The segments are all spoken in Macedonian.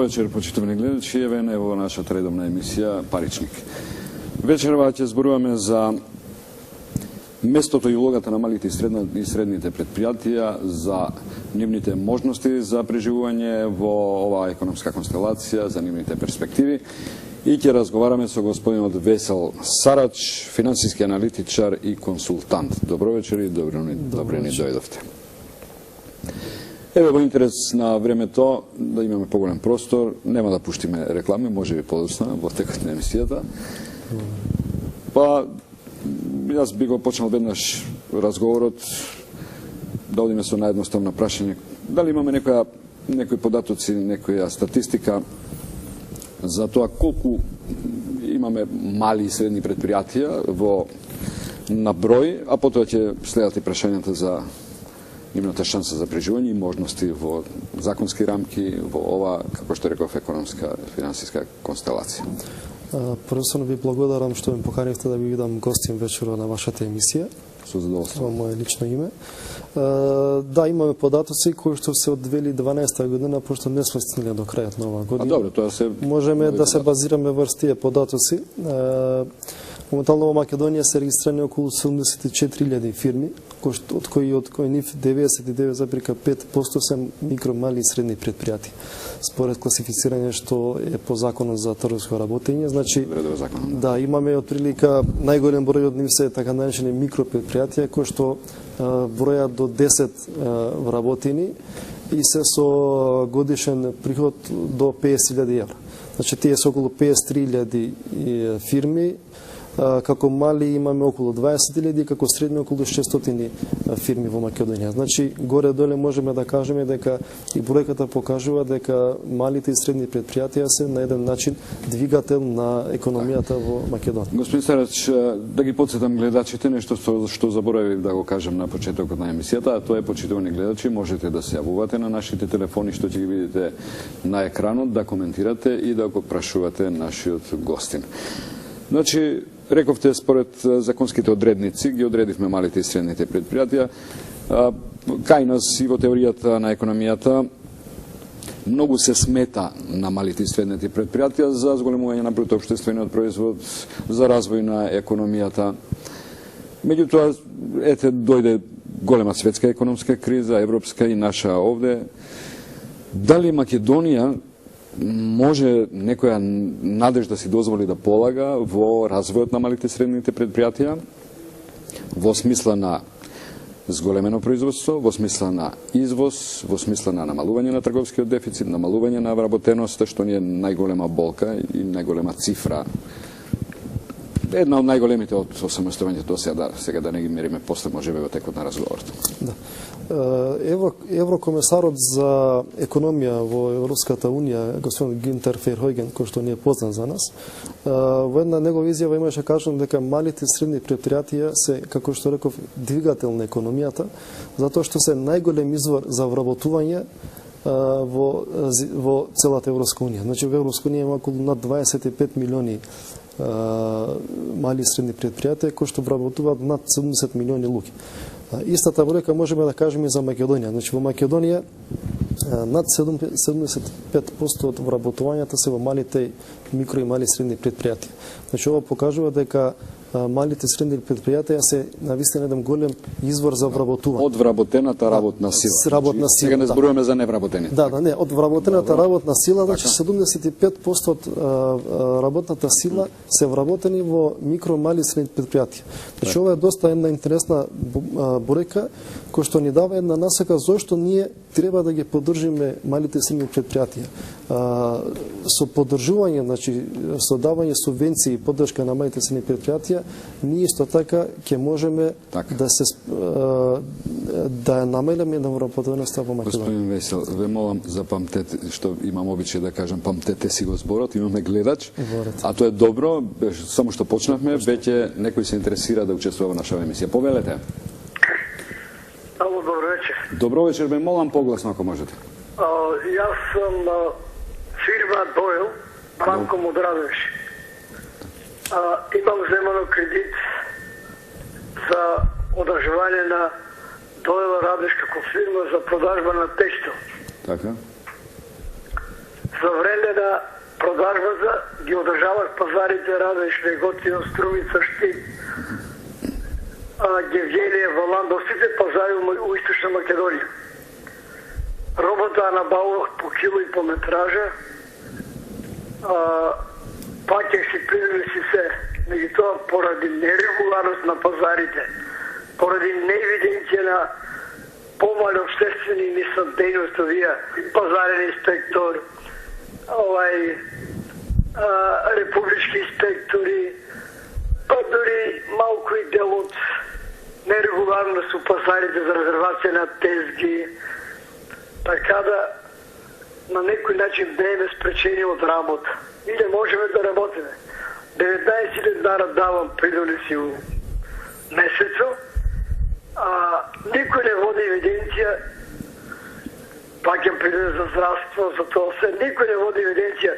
вечер, почитувани гледачи. Ево нашата редовна емисија Паричник. Вечерва ќе зборуваме за местото и улогата на малите и средните предпријатија, за нивните можности за преживување во оваа економска констелација, за нивните перспективи. И ќе разговараме со господинот Весел Сарач, финансиски аналитичар и консултант. Добро вечер и добро ни дојдовте. Еве во интерес на времето, да имаме поголем простор, нема да пуштиме реклами, може би подоцна во текот на емисијата. Па, јас би го почнал веднаш разговорот, да одиме со наедноставно прашање. Дали имаме некои податоци, некоја статистика за тоа колку имаме мали и средни предпријатија на број, а потоа ќе следат и прашањата за нивната шанса за преживување и можности во законски рамки во ова, како што реков, економска финансиска констелација. Првствено ви благодарам што ме поканивте да ви видам гостин вечерва на вашата емисија. Со задоволство. Во моје лично име. Да, имаме податоци кои што се од 2012 година, пошто не сме стигнале до крајот на оваа година. Добро, тоа се можеме да се базираме врз тие податоци. Моментално во Македонија се регистрирани околу 74.000 фирми, од кои нив 99,5% се микро, мали и средни предпријатија. Според класифицирање што е по законот за трговско работење, значи да, имаме отприлика најголем број од нив се така наречени микропредпријатија кои што бројат до 10 вработени и се со годишен приход до 50.000 евра. Значи тие се околу 53.000 фирми, како мали имаме околу 20.000, како средни околу 600 фирми во Македонија. Значи, горе-доле можеме да кажеме дека и бројката покажува дека малите и средни предпријатија се на еден начин двигател на економијата во Македонија. Господин Сарач, да ги подсетам гледачите, нешто што заборавив да го кажам на почетокот на емисијата, а тоа е, почитувани гледачи, можете да се јавувате на нашите телефони што ќе ги видите на екранот, да коментирате и да го прашувате нашиот гостин. Значи, рековте, според законските одредници, ги одредивме малите и средните предпријатија. Кај нас и во теоријата на економијата многу се смета на малите и средните предпријатија за зголемување на бруто општествениот производ, за развој на економијата. Меѓутоа, ете, дојде голема светска економска криза, европска и наша овде. Дали Македонија може некоја надежда си дозволи да полага во развојот на малите и средните предпријатија, во смисла на зголемено производство, во смисла на извоз, во смисла на намалување на трговскиот дефицит, намалување на вработеноста, што ни е најголема болка и најголема цифра. Една од најголемите од осамостојувањето до сега да не ги мериме после, може би во текот на разговорот. Да. Еврокомесарот за економија во Европската унија, господин Гинтер Ферхојген, кој што не е познат за нас, во една негова изјава имаше кажано дека малите и средни предпријатија се, како што реков, двигател на економијата, затоа што се најголем извор за вработување во целата Европска унија. Значи во Европска унија има околу над 25 милиони мали и средни предпријатија кои што вработуваат над 70 милиони луѓе. Истата бројка можеме да кажеме и за Македонија. Значи во Македонија над 75% од вработувањата се во малите микро и мали и средни предпријатија. Значи ова покажува дека малите и средни предпријатија се навистина еден голем извор за вработување. Од вработената работна сила. Сега не зборуваме за невработените. Да, не, од вработената работна сила, значи 75% од работната сила се вработени во микро, мали и средни предпријатија. Значи ова е доста една интересна бројка која што ни дава една насока зошто ние треба да ги поддржиме малите и средни предпријатија. Со поддржување, значи со давање субвенции и поддршка на малите и средни предпријатија, ние исто така ќе можеме да се да намалиме невработеноста во Македонија. Господин Весел, ве молам запамтете, што имам обичај да кажам, памтете си го зборот, имаме гледач, а тоа е добро, само што почнавме, веќе некој се интересира да учествува во нашава емисија. Повелете. Ало, добро вечер. Добро вечер, ве молам погласно ако можете. Јас сум фирма Дойл, Банко Модравеш. Имам земано кредит за одржување на Дойл Раднишка фирма за продажба на текстил. Така. за време на продажбата ги одржавах пазарите Радеш, Неготино, Струмица, Штип, Гевгелия, Валан, до сите пазари у Източна Македонија. Робата набавувах по кило и по метража, пакех си придели си се, меѓутоа поради нерегуларност на пазарите, поради неевиденција на помали обществени мислат дејност овие, пазарен инспектор, републички инспектори, па дури малку и дел од нерегуларност у пазарите за резервација на тезги, така да на некој начин бееме спречени од работа. И не можеме да работиме. 19 дара давам придолици у месецо, никој не води евиденција, паќам придолици за здравство, за тоа се, никој не води евиденција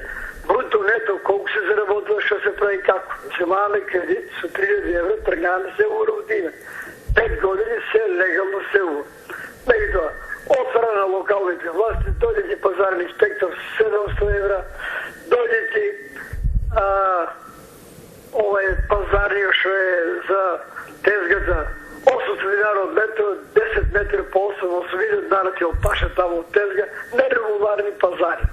бруто, нето, колку се заработува, што се прави, како. Земаваме кредит со 3000 евро, тргнаваме се у родина. 5 години се легално се у. Меѓутоа, од страна на локалните власти, дојде ти пазарен инспектор 700 евра, дојде ти пазарниот што е за тезгата 800 динара од метро, 10 метри по 8 динара ти опаша таму од тезга, нерегуларни пазари.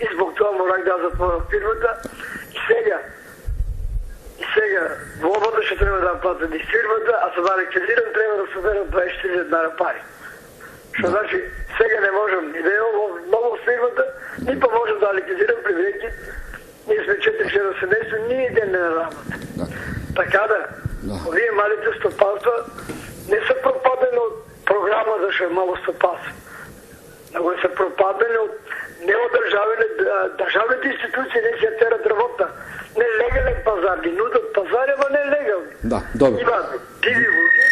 И због тоа морах да затворам фирмата. И сега глобата ще треба да платам и фирмата, а за да ликвидирам треба да соберам 24 динара пари. Што значи, сега не можам ни да ново фирмата, ни па можам да ликвидирам привреки. Ние сме 4-6 семейства, ни ден не работа. Така да, овие малите стопанства не се пропадени од програма за што е мало стопанство. Него се пропадени од државните институции не се терат работа. Нелегален пазар, ги нудат пазари, ама нелегални. Да, добро. Има диви луѓе.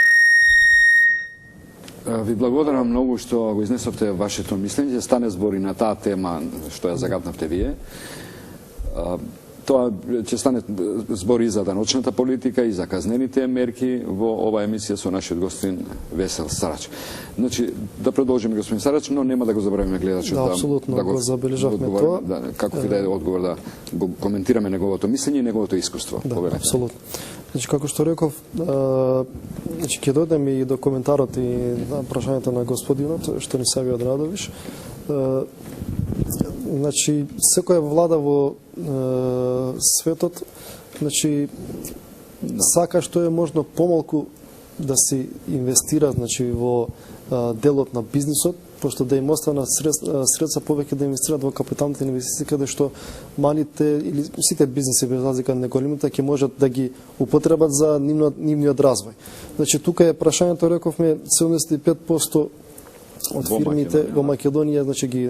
Ви благодарам многу што го изнесовте вашето мислење. Стане збор и на таа тема што ја загатнавте вие. Тоа ќе стане збор и за даночната политика и за казнените мерки во оваа емисија со нашиот гостин Весел Сарач. Значи, да продолжиме господин Сарач, но нема да го забравиме гледачот да апсолутно го забележавме тоа. Да, како и да е одговор да го коментираме неговото мислење и неговото искуство. Да, апсолутно. Значи, како што реков, значи ќе дојдеме и до коментарот и на прашањето на господинот Станислав Радовиш. Значи, секоја влада во светот, значи, сака што е можно помалку да се инвестира, значи, во делот на бизнисот, пошто да им остана средства повеќе да инвестираат во капиталните инвестиции, каде што малите или сите бизниси без разлика на големите ќе можат да ги употребат за нивниот развој. Значи, тука е прашањето, рековме, 75% од фирмите во Македонија, значи ги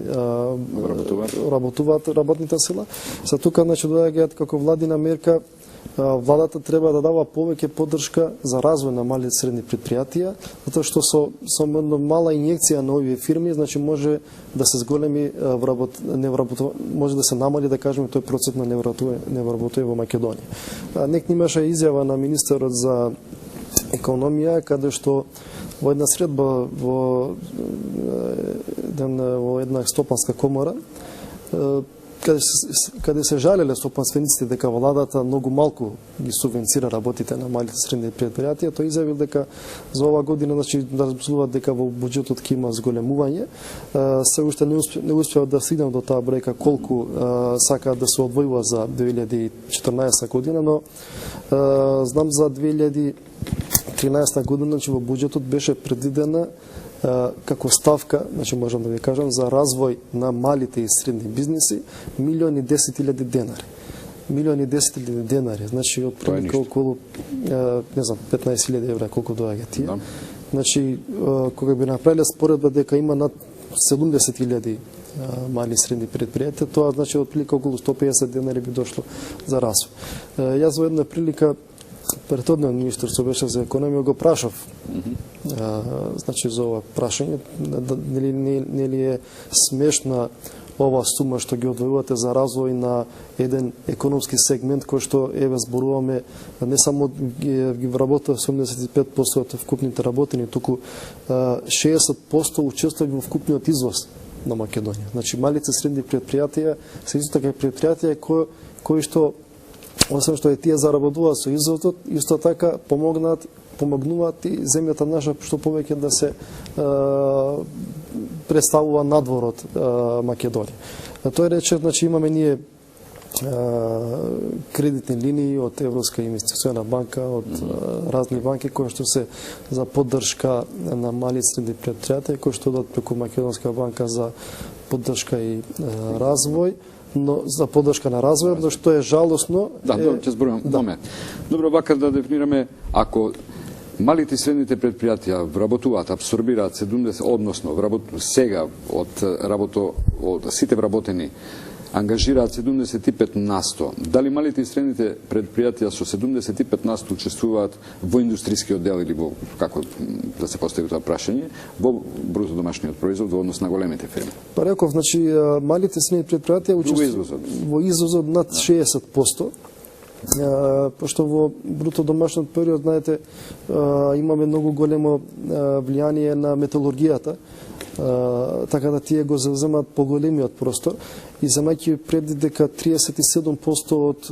работуваат работната сила. За тука, значи, доаѓаат како владина мерка, владата треба да дава повеќе поддршка за развој на мали и средни предпријатија, затоа што со мала инјекција на овие фирми, значи може да се зголеми може да се намали, да кажеме, тој процент на невработување во Македонија. Нек имаше изјава на министерот за економија, каде што во една средба во една стопанска комора, каде се жалеле стопанствениците дека владата многу малку ги субвенцира работите на малите средни предпријатија, тој изјавил дека за оваа година, значи, да размислуваат дека во буџетот ќе има зголемување. Се уште не успеа да стигнат до таа бројка колку сакаат да се одвојува за 2014 година, но знам за 2013 година, значи, во буџетот беше предвидена како ставка, значи можам да ви кажам, за развој на малите и средни бизниси, 1.010.000 денари. 1.010.000 денари, значи од прилика околу, не знам, 15.000 евра, колку доаѓа тие. Да. Значи, кога би направиле споредба дека има над 70.000 мали и средни предпријатија, тоа значи од прилика околу 150 денари би дошло за развој. Јас во една прилика претhodниот министер што беше за економија го прашав значи за ова прашање, нели е смешна ова сума што ги одвојувате за развој на еден економски сегмент кој што еве зборуваме не само ги вработува 85% од вкупните работени, туку 60% учествуваат во вкупниот извоз на Македонија. Значи малите средни предпријатија се исто така предпријатија кои што освен што и тие заработуваат со извозот, исто така помогнуваат и земјата наша што повеќе да се представува надвор од Македонија. Тој рече, значи имаме ние кредитни линии од Европска инвестициона банка, од разни банки кои што се за поддршка на мали и средни предпријатија, кои што дадат преку Македонска банка за поддршка и развој, но за поддршка на развој, но што е жалосно. Ќе зборувам момент. Добро, вака да дефинираме, ако малите и средните предпријатија вработуваат, абсорбираат 70, односно сега од сите вработени ангажираат 75%. Дали малите и средните предпријатија со 75% учествуваат во индустријски оддел или во, како да се постави тоа прашање, во бруто домашниот производ во однос на големите фирми? Па реков, значи малите и средни предпријатија учествуваат во извозот над 60%. Пошто во бруто домашниот период, знаете, имаме многу големо влијание на металургијата, така да тие го завземат поголемиот простор и земајќи предвид дека 37% од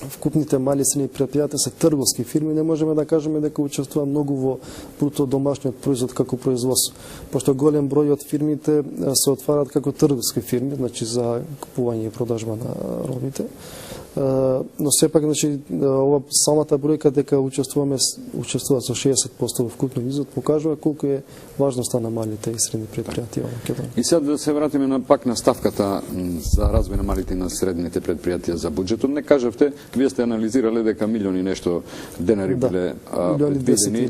вкупните мали и средни предпријатија се трговски фирми, не можеме да кажеме дека учествува многу во бруто домашниот производ како производство, пошто голем број од фирмите се отварат како трговски фирми, значи за купување и продажба на робите. Но сепак, значи, ова самата бројка дека учествуваат со 60% во вкупниот извод покажува колку е важноста на малите и средни предпријатија во Македонија. И сега да се вратиме пак на ставката за развој на малите и на средните предпријатија за буџетот. Не кажавте, вие сте анализирале дека милиони нешто денари биле предвидени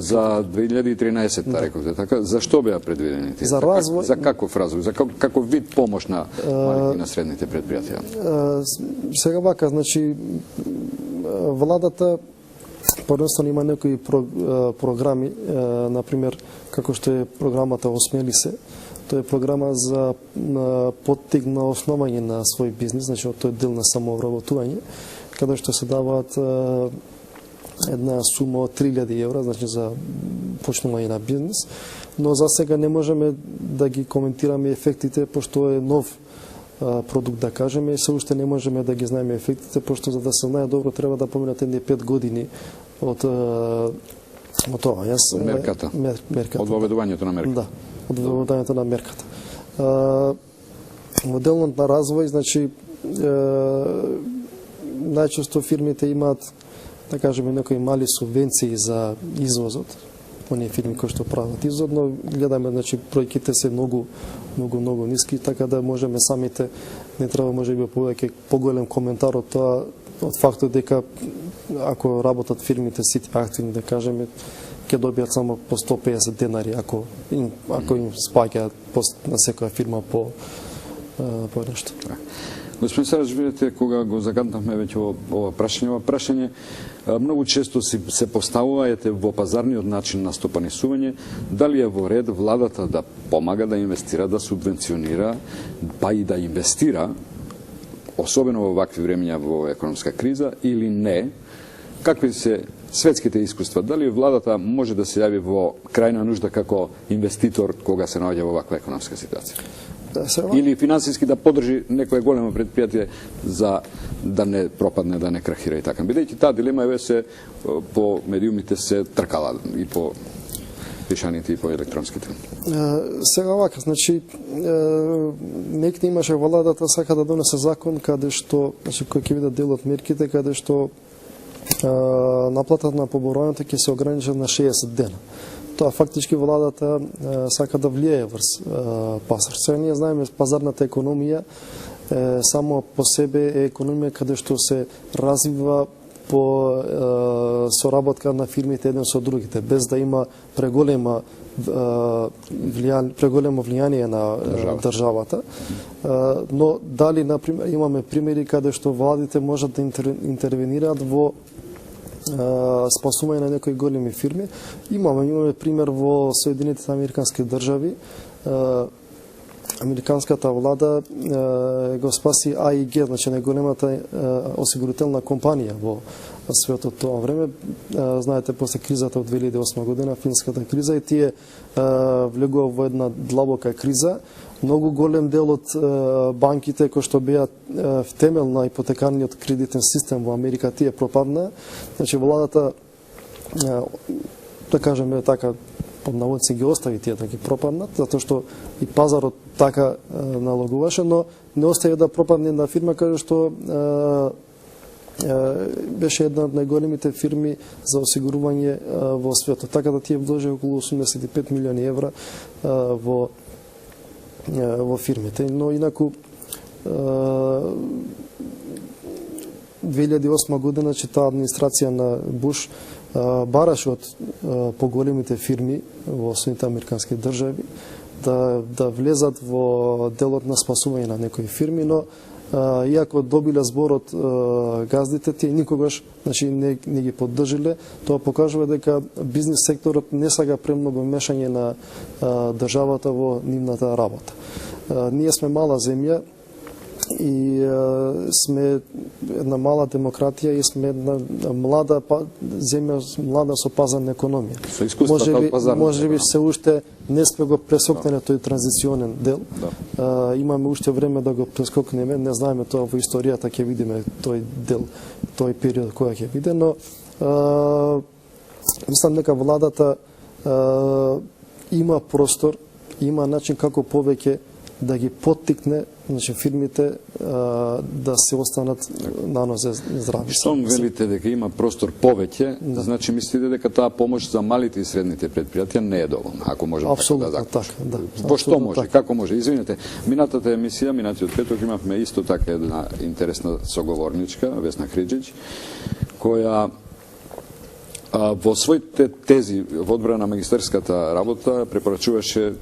за 2013, рековте така. Зашто беа предвидени тие? За развој, за каков развој, за каков вид помош на малите и на средните предпријатија? Сега вака, значи, владата првенствено има некои програми, например, како што е програмата Осмели се. Тоа е програма за поттик на основање на свој бизнис, значи тој дел на самовработување, каде што се даваат една сума од 3000 евра, значи за почнување на бизнис, но за сега не можеме да ги коментираме ефектите, пошто е нов продукт, да кажеме, и се уште не можеме да ги знаеме ефектите, пошто за да се знае добро треба да поминат едни 5 години од тоа. Мерката. Од воведувањето на мерката. Да, од воведувањето на мерката. Моделот на развој, значи, најчесто фирмите имаат, да кажеме, некои мали субвенции за извозот, оние фирми кои што прават извоз, но гледаме, значи, бројките се многу ниски, така да можеме самите, не треба можеби повеќе поголем коментар од тоа, од фактот дека ако работат фирмите сите активни, да кажеме, ќе добијат само по 150 денари ако им спаѓаат на секоја фирма по нешто. Господин Сараш, видите, кога го загаднавме веќе ова прашање, многу често се поставува во пазарниот начин на стопанисување, дали е во ред владата да помага, да инвестира, да субвенционира, па и да инвестира, особено во вакви времења во економска криза, или не? Какви се светските искуства? Дали владата може да се јави во крајна нужда како инвеститор кога се наоѓа во ваква економска ситуација? Или финансиски да поддржи некое големо предпријатие за да не пропадне, да не крахира и така. Бидејќи таа дилема се по медиумите се тркала и по пишаните и по електронските. Сега вака, значи, некој имаше владата сака да донесе закон каде што, значи, кој ќе биде дел од мерките, каде што наплатата на поборањето ќе се ограничи на 60 дена. Тоа фактички владата сака да влијае врз пазар. Сега ние знаеме пазарната економија само по себе е економија каде што се развива по соработка на фирмите еден со другите, без да има преголемо влијание на државата. Но дали, например, имаме примери каде што владите можат да интервенираат во спасување на некои големи фирми. Имаме пример во Соединетите Американски држави, американската влада го спаси AIG, значи најголемата осигурителна компанија во светот тоа време. Знаете, после кризата од 2008 година, финската криза, и тие влегува во една длабока криза. Многу голем дел од банките кои што беа темел на ипотекарниот кредитен систем во Америка, тие пропадна. Значи владата, да кажеме така, под наводници ги остави тие да ги пропаднат, затоа што и пазарот така налогуваше, но не остави да пропадне една фирма каде што беше една од најголемите фирми за осигурување во светот. Така да тие вложи околу 85 милиони евра во фирмите. Но инаку 2008 година, че таа администрација на Буш бараше од поголемите фирми во Соединетите американски држави да влезат во делот на спасување на некои фирми, но иако добиле збор од газдите, тие никогаш, значи, не ги поддржиле. Тоа покажува дека бизнис секторот не сага премногу мешање на државата во нивната работа. Ние сме мала земја и сме една мала демократија и сме една млада земја, млада со пазарна економија. Можеби се уште не сме го пресокнеле тој транзиционен дел. Имаме уште време да го прескокнеме, не знаеме тоа во историјата, ќе видиме тој дел, тој период која ќе биде, но мислам дека владата има простор, има начин како повеќе да ги поттикне, значи, фирмите да се останат на нозе здрави. Штом велите дека има простор повеќе, значи мислите дека таа помош за малите и средните предпријатија не е доволна, ако можам така да заклучам. Во што може, како може? Извинете, минатата емисија, минатиот петок, имавме исто така една интересна соговорничка, Весна Хриџич, која во своите тези во одбрана на магистерската работа препорачуваше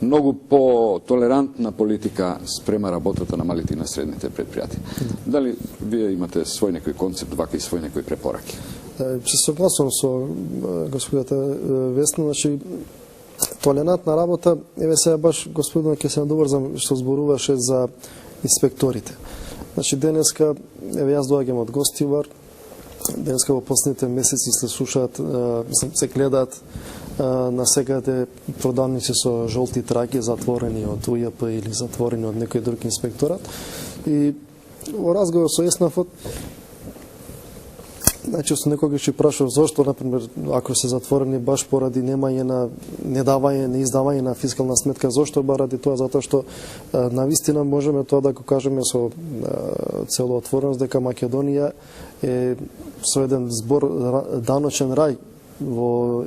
многу по-толерантна политика спрема работата на малите и на средните предпријатија. Дали вие имате свој некој концепт, вака и свој некој препораки? Се согласувам со господата Весна, значи толерантна работа, еве сега баш господина ќе се надоврзам што зборуваше за инспекторите. Значи денеска, еве јас доаѓам од Гостивар, денеска во последните месеци се слушаат, се гледаат на секаде продавници со жолти траки затворени од УЈП или затворени од некој друг инспекторат. И во разговор со Еснафот, најчесто некогаш ќе прашав зошто, например, ако се затворени баш поради немање на издавање на фискална сметка, зошто баради тоа? Затоа што навистина можеме тоа да го кажеме со цело отвореност дека Македонија е со еден збор даночен рај во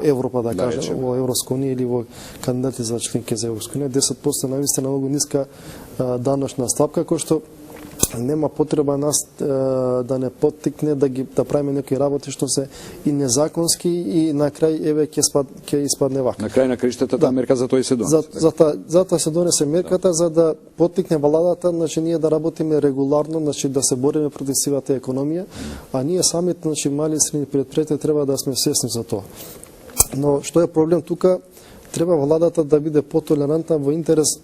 Европа, да кажем, во Европска унија или во кандидати за членки за Европска унија, 10% навистина многу ниска даночна стапка, кој што нема потреба нас да не поттикне да правиме некои работи што се и незаконски и на крај еве ќе испадне вака. На крај на криштата таа мерка за тоа и се донесе. Затоа се донесе мерката за да поттикне владата, значи ние да работиме регуларно, значи да се бориме против сивата економија, а ние самите, значи мали и средни предпријатија треба да сме свесни за тоа. Но што е проблем тука? Треба владата да биде потолерантна во интерес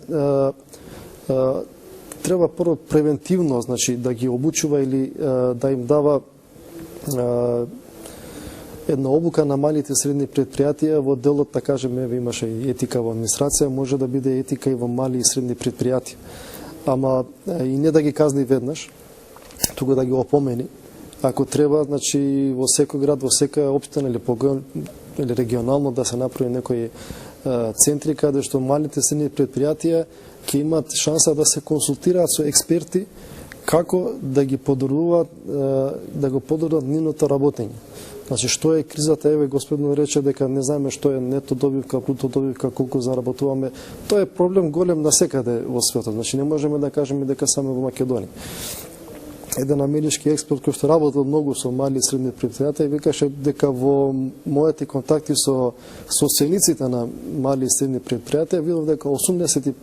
треба прво превентивно, значи да ги обучува или да им дава една обука на малите и средни предпријатија во делот, да кажеме, имаше и етика во администрација, може да биде етика и во мали и средни предпријатија. Ама и не да ги казни веднаш, туку да ги опомени. Ако треба, значи во секој град, во секоја општина или регионално да се направи некои центри каде што малите и средни предпријатија ќе имат шанса да се консултираат со експерти како да ги подобруваат, да го подобрат нивното работење. Значи, што е кризата? Еве, господин рече дека не знаеме што е нето добивка, бруто добивка, колку заработуваме. Тоа е проблем голем насекаде во светот. Значи, не можеме да кажеме дека само во Македонија. Еден амерички експерт кој што работел многу со мали и средни предпријатија викаше дека во моите контакти со собствениците на мали и средни предпријатија видов дека 80%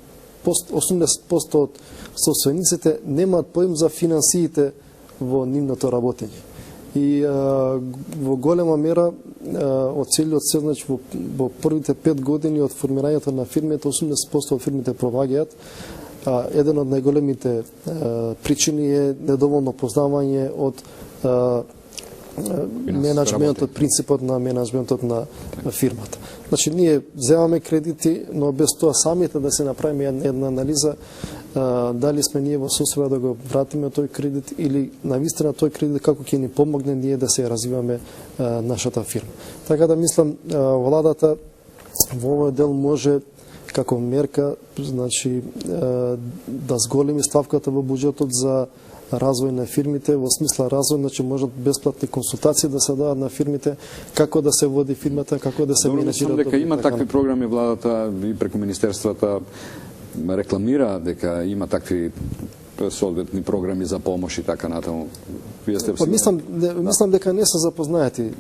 од собствениците немаат поим за финансиите во нивното работење. И во голема мера од целиот се, значи во првите 5 години од формирањето на фирмите, 80% од фирмите проваѓаат. Еден од најголемите причини е недоволно познавање од менеджментот, принципот на менеджментот на фирмата. Значи, ние земаме кредити, но без тоа самите да се направиме една анализа дали сме ние во состојба да го вратиме тој кредит или навистина тој кредит како ќе ни помогне ние да се развиваме нашата фирма. Така да мислам, владата во овој дел може како мерка, значи, да зголеми ставката во буџетот за развој на фирмите, во смисла развој, значи можат бесплатни консултации да се дадат на фирмите, како да се води фирмата, како да се менеджира. Дека има такви програми, владата и преку министерствата рекламира дека има такви соодветни програми за помош и така натаму. Вие сте мислам дека не се запознаети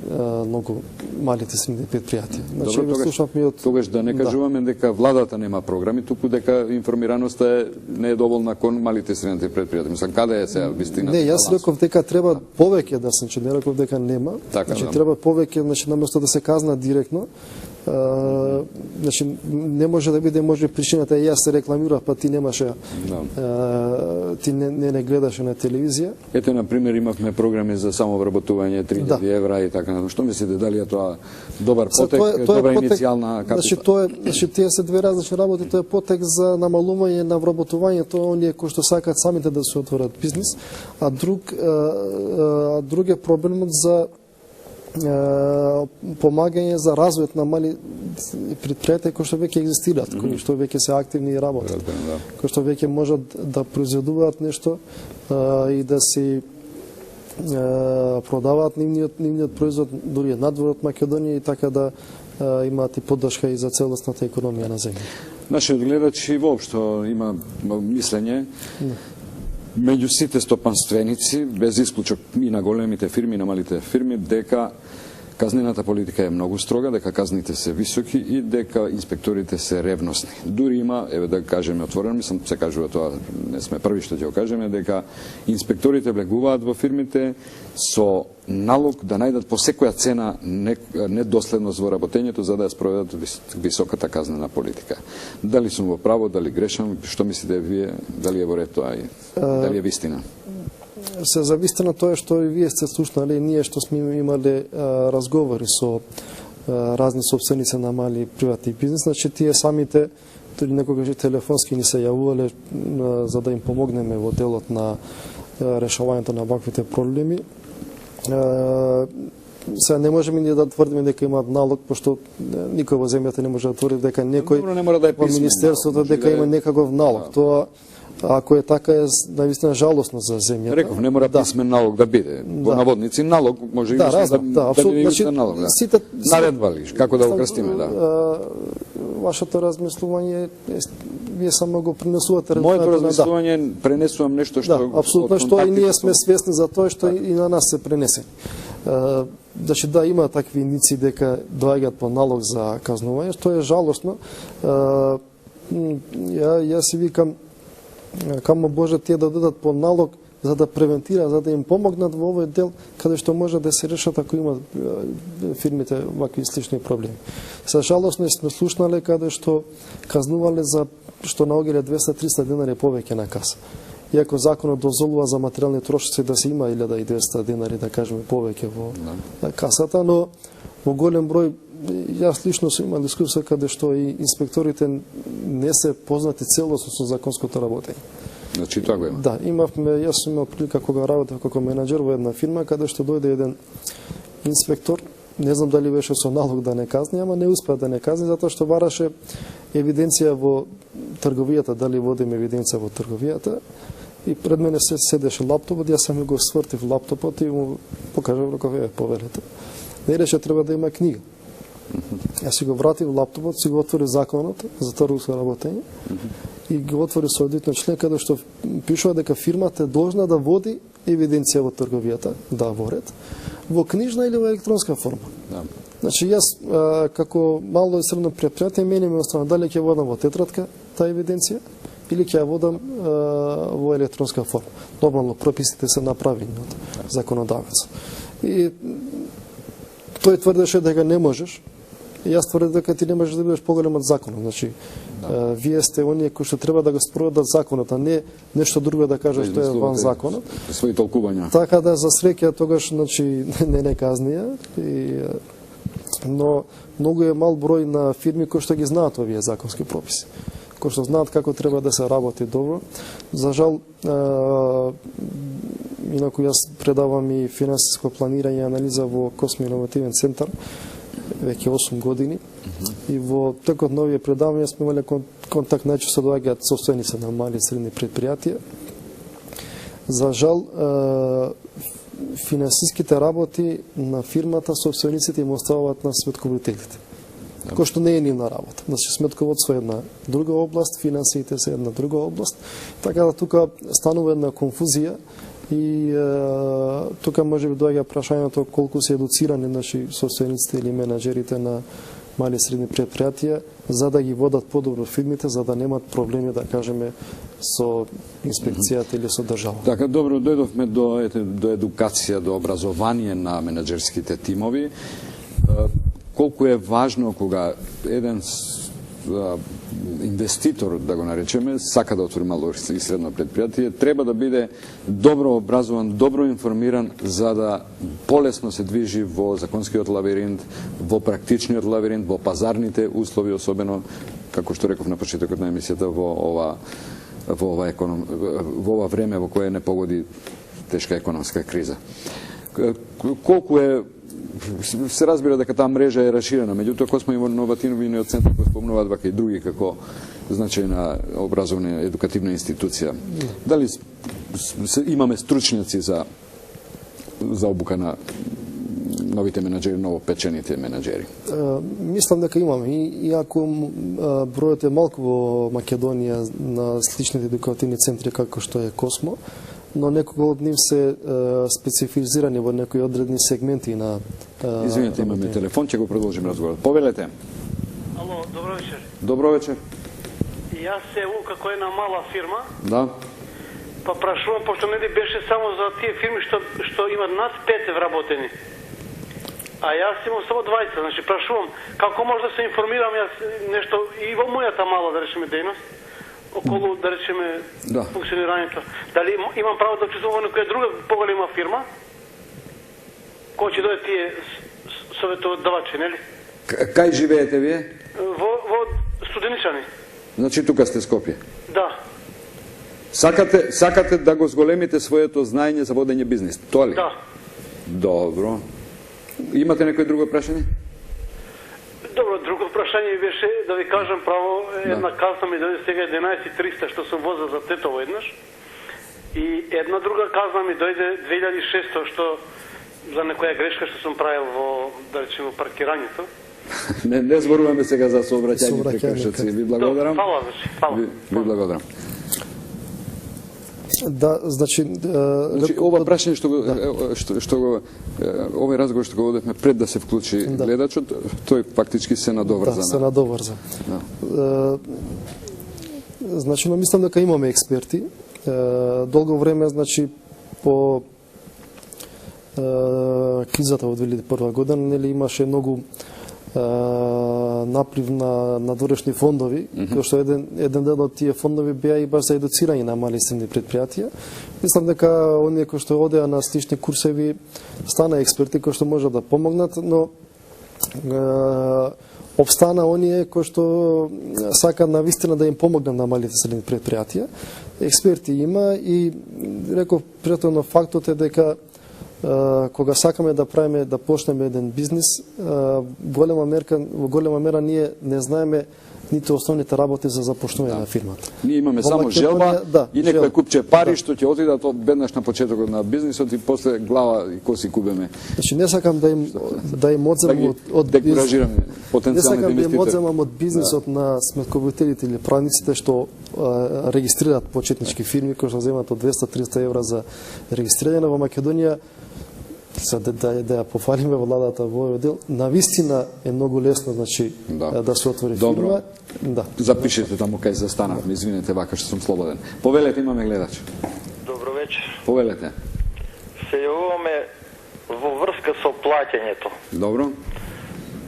многу малите средни предпријатија. Значи, тогаш да не кажуваме дека владата нема програми, туку дека информираноста не е доволна кон малите средни предпријатија. Мислам, каде е сега вистина? Не, јас реков дека треба повеќе да се, не реков дека нема. Значи, треба повеќе, значи, наместо да се казна директно, значи, не може да биде, може причината е јас се рекламирав, па ти немаше, ти не гледаше на телевизија. Ете, например, имавме програми за самовработување 3000 евра и така натаму. Што мислите, дали е тоа добар потек, добра иницијална капитал? Значи, тие се две различни работи, тоа е потек за намалување на вработувањето, оние кои што сакаат самите да се отворат бизнис, а друг е проблемот за помагање за развојот на мали предпријатија кои што веќе екзистираат, кои што веќе се активни и работат, кои што веќе можат да произведуваат нешто и да си продаваат нивниот производ дури надвор од Македонија и така да имаат и поддршка и за целосната економија на земја. Нашиот гледач и воопшто има мислење меѓу сите стопанственици, без исклучок и на големите фирми, и на малите фирми, дека казнената политика е многу строга, дека казните се високи и дека инспекторите се ревностни. Дури има, еве да кажеме отворено, мислам се кажува тоа, не сме први што ќе го кажеме, дека инспекторите влегуваат во фирмите со налог да најдат по секоја цена недоследност во работењето за да ја спроведат високата казнена политика. Дали сум во право, дали грешам, што мислите вие, дали е во ред тоа и дали е вистина? Се за вистина тоа што и вие сте слушнали, ние што сме имале разговори со разни собственици на мали приватни бизнес, значи тие самите дури некогаш и телефонски ни се јавувале за да им помогнеме во делот на решавањето на ваквите проблеми. Сега не можеме ние да тврдиме дека имаат налог, пошто никој во земјата не може да тврди дека некој во министерството дека има некаков налог. Тоа ако е така е наистина жалосно за земјата. Реков, не мора писмен налог да биде. Во наводници налог може и да биде налог. Наредба ли, како да го крстиме, Вашето размислување вие само го пренесувате. Моето размислување пренесувам нешто што апсолутно што и ние сме свесни за тоа што и на нас се пренесе. Значи да има такви иници дека доаѓаат по налог за казнување, што е жалосно. Јас си викам камо Боже тие да дадат по налог за да превентира, за да им помогнат во овој дел каде што може да се решат ако има фирмите вакви слични проблеми. Са жалосно сме слушнале каде што казнувале за што наоѓале 200-300 денари повеќе на каса. Иако законот дозволува за материјални трошоци да се има 1200 денари, да кажеме, повеќе во касата, но во голем број јас лично сум имал искуство каде што и инспекторите не се познати целосно со законското работење. Значи тоа го има. Да, јас сум имал прилика кога работев како менаџер во една фирма каде што дојде еден инспектор, не знам дали беше со налог да не казни, ама не успеа да не казни затоа што бараше евиденција во трговијата, дали водиме евиденција во трговијата. И пред мене се седеше лаптопот, јас сам го свртив лаптопот и му покажав роков, поверете. Не рече треба да има книга. Јас си го вратив лаптопот, си го отворив законот за трговско работење и го отвори соодветно член каде што пишува дека фирмата е должна да води евиденција во трговијата, да во ред, во книжна или во електронска форма. Да. Значи јас како мало и средно предпријатие мене ме останува дали ќе водам во тетрадка таа евиденција или ќе ја водам во електронска форма. Нормално прописите се направени од законодавецот. И тој тврдеше дека не можеш. И јас тврдам дека ти не можеш да бидеш поголем од законот. Значи, вие сте оние кои што треба да го спроведат законот, а не нешто друго да кажат што е ван законот. Своји толкувања. Така да, за среќа, тогаш, значи, не казнија. Но многу е мал број на фирми кои што ги знаат овие законски прописи, кои што знаат како треба да се работи добро. За жал, инаку јас предавам и финансиско планирање и анализа во Космо иновативен центар веќе 8 години. И во текот на овие предавања сме имале контакт, најчесто доаѓаат собственици на мали и средни предпријатија. За жал, финансиските работи на фирмата собствениците им оставуваат на сметководителите. Кој што не е нивна работа. Значи, сметководство е една друга област, финансиите се една друга област. Така да тука станува една конфузија и тука може би доаѓа прашањето колку се едуцирани наши собствениците или менаџерите на мали и средни предпријатија за да ги водат подобро фирмите, за да немат проблеми, да кажеме, со инспекцијата или со државата. Така, добро, дојдовме до едукација, до образование на менаџерските тимови. Колку е важно кога еден инвеститор, да го наречеме, сака да отвори мало и средно предпријатие, треба да биде добро образован, добро информиран, за да полесно се движи во законскиот лабиринт, во практичниот лабиринт, во пазарните услови, особено, како што реков на почетокот на емисијата, во ова време во кое не погоди тешка економска криза. Колку е, се разбира дека таа мрежа е расширена, меѓутоа Космо иновативниот центар кој спомнуваат вака и други како значајна образовна едукативна институција. Дали имаме стручњаци за обука на новите менаџери, новопечените менаџери? Мислам дека имаме. Иако бројот е малку во Македонија на сличните едукативни центри како што е Космо, но некога од нив се специфизирани во некои одредни сегменти на... Извинете, имаме телефон, ќе го продолжим разговорот. Повелете. Ало, добро вечер. Добро вечер. Јас се како една мала фирма. Да. Па прашувам, пошто не беше само за тие фирми што имат над 5 вработени. А јас имам само 20, значи прашувам како може да се информирам јас нешто и во мојата мала, да речеме, дејност, околу, да речеме, функционирањето. Дали имам право да учествувам во некоја друга поголема фирма, кој ќе дојде тие советодавачи, нели? Кај живеете вие? Во Студеничани. Значи тука сте Скопје. Да. Сакате да го зголемите своето знаење за водење бизнис, тоа ли? Да. Добро. Имате некој друго прашање? Добро, друго прашање беше да ви кажам право, една казна ми дојде сега 11.300 што сум возил за Тетово еднаш. И една друга казна ми дојде 2600 што за некоја грешка што сум правил во, да речеме, паркирањето. Не зборуваме сега за сообраќајни прекршоци. Ви благодарам. Фала. Ви благодарам. Да, значи ова прашање што го овој разговор што го водевме пред да се вклучи гледачот, тој фактички се надоврза. Да, се надоврза. Значи, но мислам дека имаме експерти. Долго време, значи, по кризата во 2001 година, нели имаше многу наплив на надворешни фондови, кој што еден дел од тие фондови беа и баш за едуцирање на мали и средни предпријатија. Мислам дека оние кои што одеа на слични курсеви стана експерти кои што можат да помогнат, но обстана оние кои што сака навистина да им помогнат на малите и средни предпријатија. Експерти има и реков претhodно фактот е дека кога сакаме да правиме, да почнеме еден бизнис, во голема мера ние не знаеме ниту основните работи за започнување на фирмата. Ние имаме само желба и некој купче пари што ќе отидат веднаш на почетокот на бизнисот и после глава и коси кубеме. Значи не сакам да им одземам од декуражираме потенцијалните инвеститори. Не сакам да им одземам од бизнисот на сметководителите или правниците што регистрираат почетнички фирми кои што земат од 200-300 евра за регистрирање во Македонија. за да ја пофалиме владата во овој дел, навистина е многу лесно, значи, да се отвори фирма. Да. Запишете таму кај застанавме, извинете, вака што сум слободен. Повелете, имаме гледач. Добро вечер. Повелете. Се јавуваме во врска со плаќањето. Добро.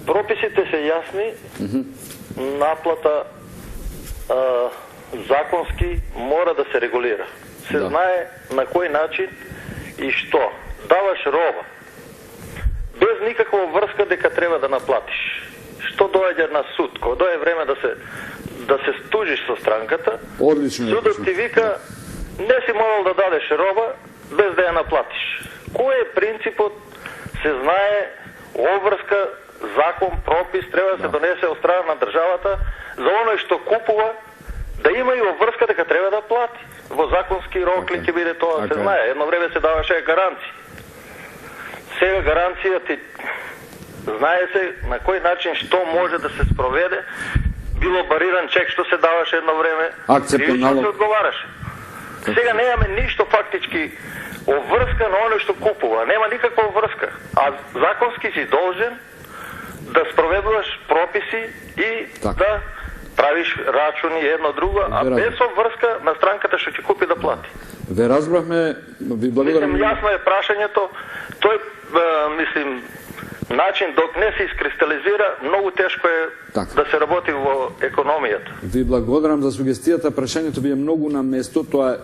Прописите се јасни, наплата законски мора да се регулира. Се знае на кој начин и што. Даваш роба, без никаква врска дека треба да наплатиш. Што доаѓа на суд, кога дое време да се стужиш со странката, Одлично. судот ти вика, не си морал да дадеш роба без да ја наплатиш. Кој е принципот, се знае, обврска, закон, пропис, треба да се донесе од страна на државата за оној што купува, да има и обврска дека треба да плати. Во законски рок ли ќе биде тоа, се знае. Едно време се даваше гаранција. Сега гаранција ти знае се на кој начин што може да се спроведе. Било бариран чек што се даваше едно време. Акцептен кривично налог. се одговараше. Сега немаме ништо фактички обврска на оној што купува. Нема никаква обврска. А законски си должен да спроведуваш прописи и да правиш рачуни едно друго, а без обврска на странката што ќе купи да плати. Ве разбрахме, ви благодарам. Јасно е прашањето, тој мислим начин док не се искристализира, многу тешко е да се работи во економијата. Ви благодарам за сугестијата, прашањето ви е многу на место, тоа е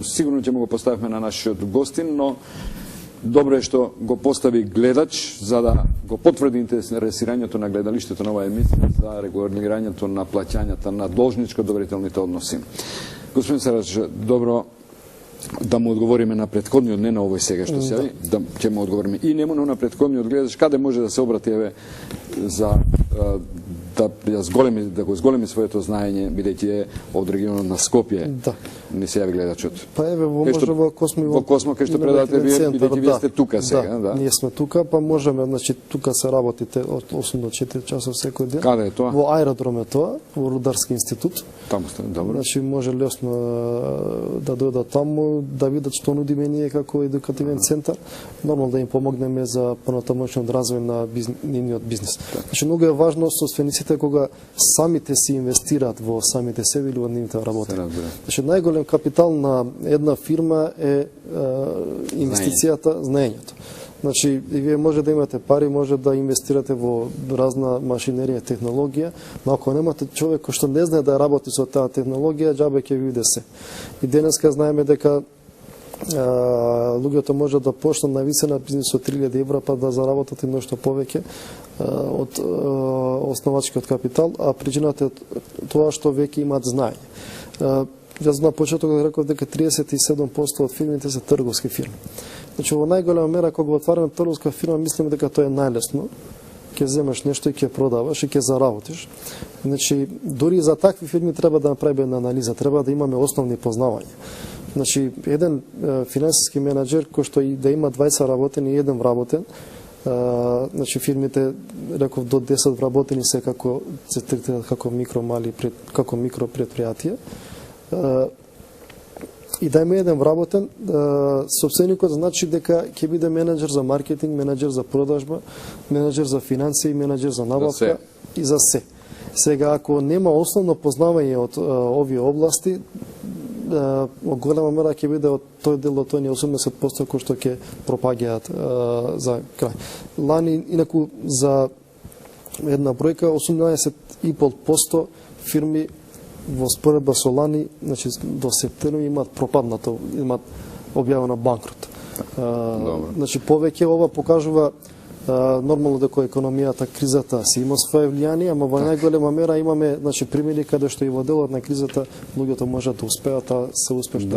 сигурно ќе му го поставиме на нашиот гостин, но добро е што го постави гледач за да го потврди интересирањето на гледалиштето на оваа емисија за регулирањето на плаќањата на должничко-доверителните односи. Господин Сарач, добро да му одговориме на претходниот, не на овој сега што се јави, да ќе му одговориме и нему на претходниот гледач, каде може да се обрати еве за да го зголеми своето знаење, бидејќи е од регионот на Скопје. Да. Не се јави гледачот. Па еве може во Космо во Космо кај што предавате вие, бидејќи вие сте тука сега, да. Ние сме тука, па можеме, значи тука се работите од 8 до 4 часот секој ден. Каде е тоа? Во аеродром е тоа, во Рударски институт. Таму сте, добро. Значи може лесно да дојдат таму, да видат што нудиме ние како едукативен центар, нормално да им помогнеме за понатамошниот развој на нивниот бизнес. Значи многу е важно собствениците кога самите си инвестираат во самите себе или во нивните работи. Значи најголем капитал на една фирма е инвестицијата, знаењето. Значи, и вие може да имате пари, може да инвестирате во разна машинерија, технологија, но ако немате човек кој што не знае да работи со таа технологија, џабе ќе ви биде се. И денеска знаеме дека луѓето може да почнат на висина бизнис од 3000 евра па да заработат и нешто повеќе од основачкиот капитал, а причината е тоа што веќе имаат знаење. Јас на почеток да реков дека 37% од фирмите се трговски фирми. Значи во најголема мера кога го отвараме трговска фирма, мислиме дека тоа е најлесно. Ќе земеш нешто и ќе продаваш и ќе заработиш. Значи дури за такви фирми треба да направиме една анализа, треба да имаме основни познавања. Значи еден финансиски менаџер кој што и да има 20 работени и еден вработен, значи фирмите реков до 10 вработени се како се третираат како микро предпријатија. И да има еден вработен, собственикот значи дека ќе биде менеджер за маркетинг, менеджер за продажба, менеджер за финансии, менеджер за набавка и за се. Сега, ако нема основно познавање од овие области, во голема мера ќе биде од тој дел до тој 80% кој што ќе пропаѓаат за крај. Лани, инаку, за една бројка, 18,5% фирми во споредба со лани, значи до септември имаат пропаднато, имаат објавено банкрот. Значи повеќе ова покажува нормално дека економијата, кризата си има свое влијание, ама во најголема мера имаме, значи, примери каде што и во делот на кризата луѓето можат да успеат, а се успешни.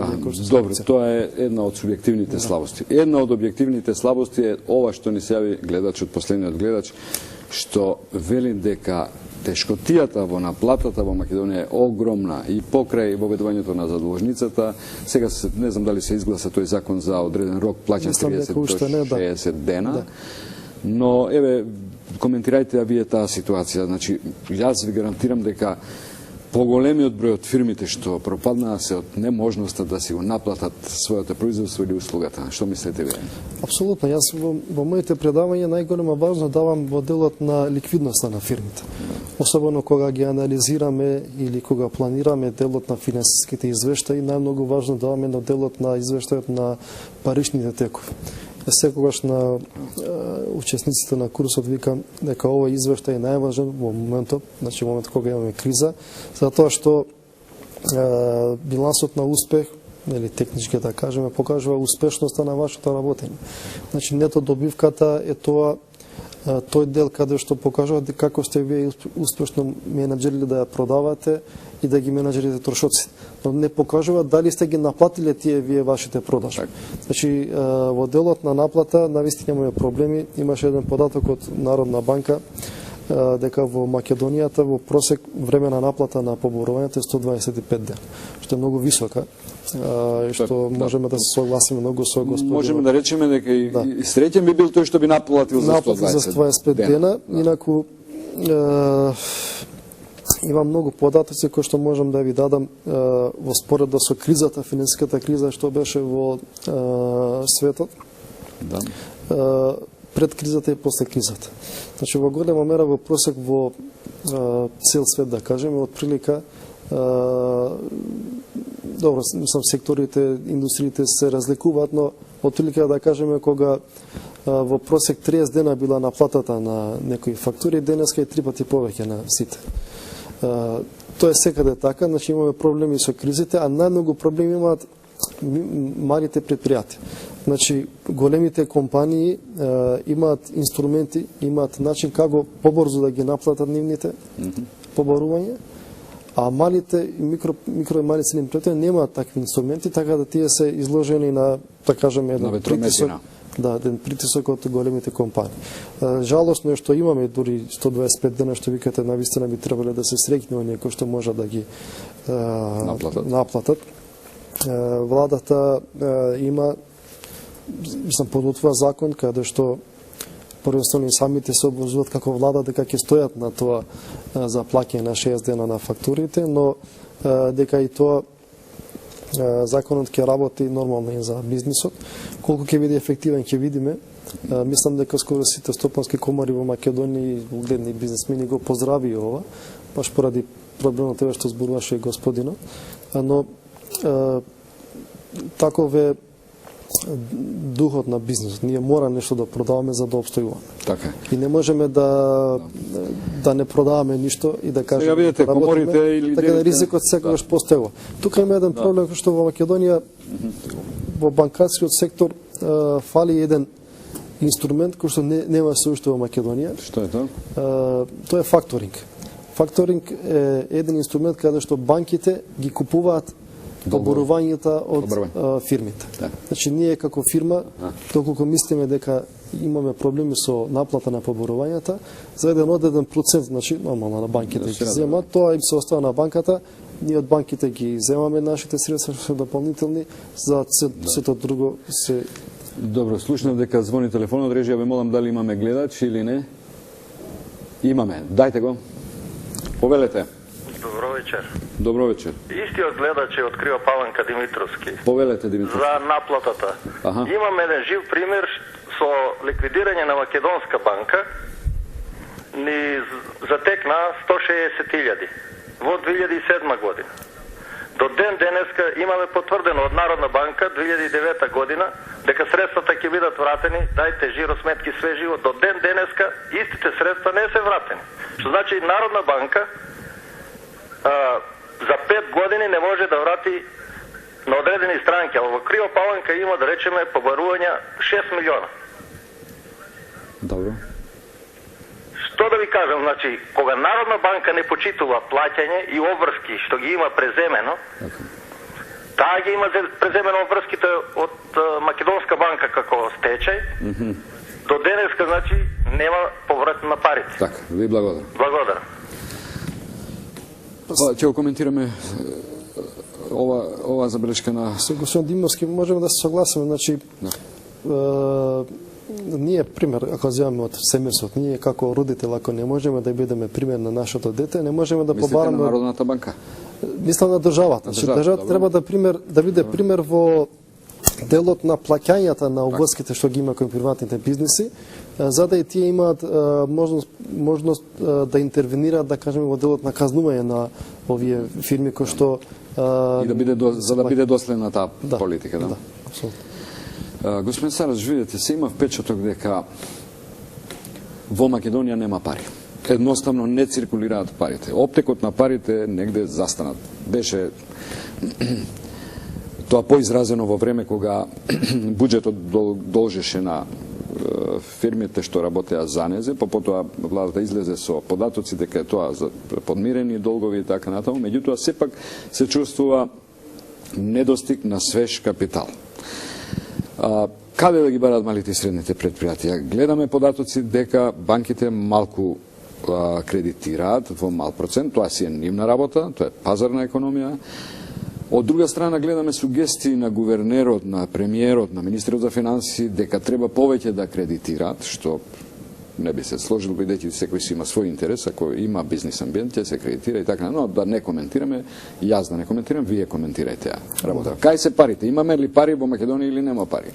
Добро, тоа е една од субјективните слабости. Една од објективните слабости е ова што ни се јави гледачот, последниот гледач, што вели дека тешкотијата во наплатата во Македонија е огромна и покрај воведувањето на задолжницата. Сега не знам дали се изгласа тој закон за одреден рок плаќање 30 до 60 дена. Но еве коментирајте вие таа ситуација. Значи јас ви гарантирам дека поголемиот број од фирмите што пропаднаа се од неможноста да си го наплатат своето производство или услугата. Што мислите вие? Апсолутно. Јас во моите предавања најголема важност давам во делот на ликвидноста на фирмите. Особено кога ги анализираме или кога планираме делот на финансиските извештаи, најмногу важно даваме на делот на извештајот на паричните текови. Секогаш на учесниците на курсот викам дека овој извештај е најважен во моментот, значи момент кога имаме криза, затоа што билансот на успех, или технички да кажеме, покажува успешноста на вашето работење. Значи нето добивката е тоа тој дел каде што покажува како сте вие успешно менаџерили да ја продавате и да ги менаџерите трошоци. Но не покажува дали сте ги наплатиле тие вие вашите продажби. Значи во делот на наплата навистина имаме проблеми. Имаше еден податок од Народна банка дека во Македонијата во просек време на наплата на поборувањето е 125 дена, што е многу висока. Што можеме да се согласиме многу со господинот. Можеме да речеме дека и среќен би бил тој што би наплатил за 125 дена. Инаку има многу податоци кои што можам да ви дадам во споредба со кризата, финансиската криза што беше во светот. Да. Пред кризата и после кризата. Значи во голема мера во просек во цел свет да кажеме од прилика добро, мислам секторите, индустриите се разликуваат, но од прилика да кажеме кога во просек 30 дена била наплатата на некои фактури, денеска е 3 пати повеќе на сите. Тоа е секаде така, значи имаме проблеми со кризите, а најмногу проблеми имаат малите предпријатија. Значи, големите компании имаат инструменти, имаат начин како побрзо да ги наплатат нивните поборувања, а малите и микро и мали средни предпријатија немаат такви инструменти, така да тие се изложени на, да кажеме, еден притисок. Да, еден притисок од големите компании. Жалосно е што имаме дури 125 дена, што викате, навистина би требале да се срекне оние кои што може да ги наплатат. Владата има, мислам, подготвува закон каде што првенствено и самите се обврзуваат како влада дека ќе стојат на тоа за плаќање на 6 дена на фактурите, но дека и тоа законот ќе работи нормално и за бизнисот. Колку ќе биде ефективен ќе видиме. Мислам дека скоро сите стопански комори во Македонија и угледни бизнисмени го поздрави ова, баш поради проблемот тоа што зборуваше господинот. Но таков е духот на бизнисот. Ние мора нешто да продаваме за да обстојуваме. Така. И не можеме да не продаваме ништо и да кажеме. Сега видите коморите или така да ризикот секогаш постојува. Тука има еден проблем што во Македонија во банкарскиот сектор фали еден инструмент кој што нема се уште во Македонија. Што е тоа? Тоа е факторинг. Факторинг е еден инструмент каде што банките ги купуваат поборувањата од фирмите. Да. Значи ние како фирма, доколку мислиме дека имаме проблеми со наплата на поборувањата, за еден одреден процент, значи нормално на банките ги земат, тоа им се остава на банката, ние од банките ги земаме нашите средства што се дополнителни, за сето друго се... Добро, слушнав дека звони телефонот, режија, ве молам дали имаме гледач или не? Имаме, дајте го. Повелете. Добро вечер. Добро вечер. Истиот гледач е открива Паванка Димитровски. Повелете, Димитровски. За наплатата. Имам еден жив пример со ликвидирање на Македонска банка. Ни затекна 160.000 во 2007 година. До ден денеска имаме потврдено од Народна банка 2009 година дека средствата ќе бидат вратени, дајте жиросметки све живо, до ден денеска истите средства не се вратени. Што значи Народна банка за 5 години не може да врати на одредени странки, а во Крива Паланка има, да речеме, побарувања 6 милиона. Добро. Што да ви кажам, значи, кога Народна банка не почитува плаќање и обврски што ги има преземено, таа ги има преземено обврските од Македонска банка како стечај, до денеска, значи, нема поврат на парите. Така, ви благодарам. Благодарам. Ќе го коментираме ова забелешка на... Со господин Димовски можеме да се согласиме, значи ние пример, ако земаме од семејството, ние како родител, ако не можеме да бидеме пример на нашето дете, не можеме да Мислите побараме на Народната банка? Мислам на државата. Државата треба да биде пример во делот на плаќањата на обврските што ги има кон приватните бизниси, за да и тие имаат можност да интервенираат, да кажеме, во делот на казнување на овие фирми кои што И за да биде доследна таа политика, да? Да, апсолутно. Господин Сараш, видите, се има впечаток дека во Македонија нема пари. Едноставно не циркулираат парите. Оптекот на парите негде застанат. Беше тоа поизразено во време кога буџетот должеше на фирмите што работеа за незе, потоа владата излезе со податоци дека е тоа за подмирени долгови и така натаму, меѓутоа сепак се чувствува недостиг на свеж капитал. Каде да ги барат малите и средните предпријатија? Гледаме податоци дека банките малку кредитираат во мал процент, тоа си е нивна работа, тоа е пазарна економија. Од друга страна гледаме сугестии на гувернерот, на премиерот, на министерот за финансии дека треба повеќе да кредитираат, што не би се сложил, бидејќи секој си има свој интерес, ако има бизнис амбиент, ќе се кредитира и така, но да не коментираме, јас да не коментирам, вие коментирајте ја работа. Кај се парите? Имаме ли пари во Македонија или нема пари?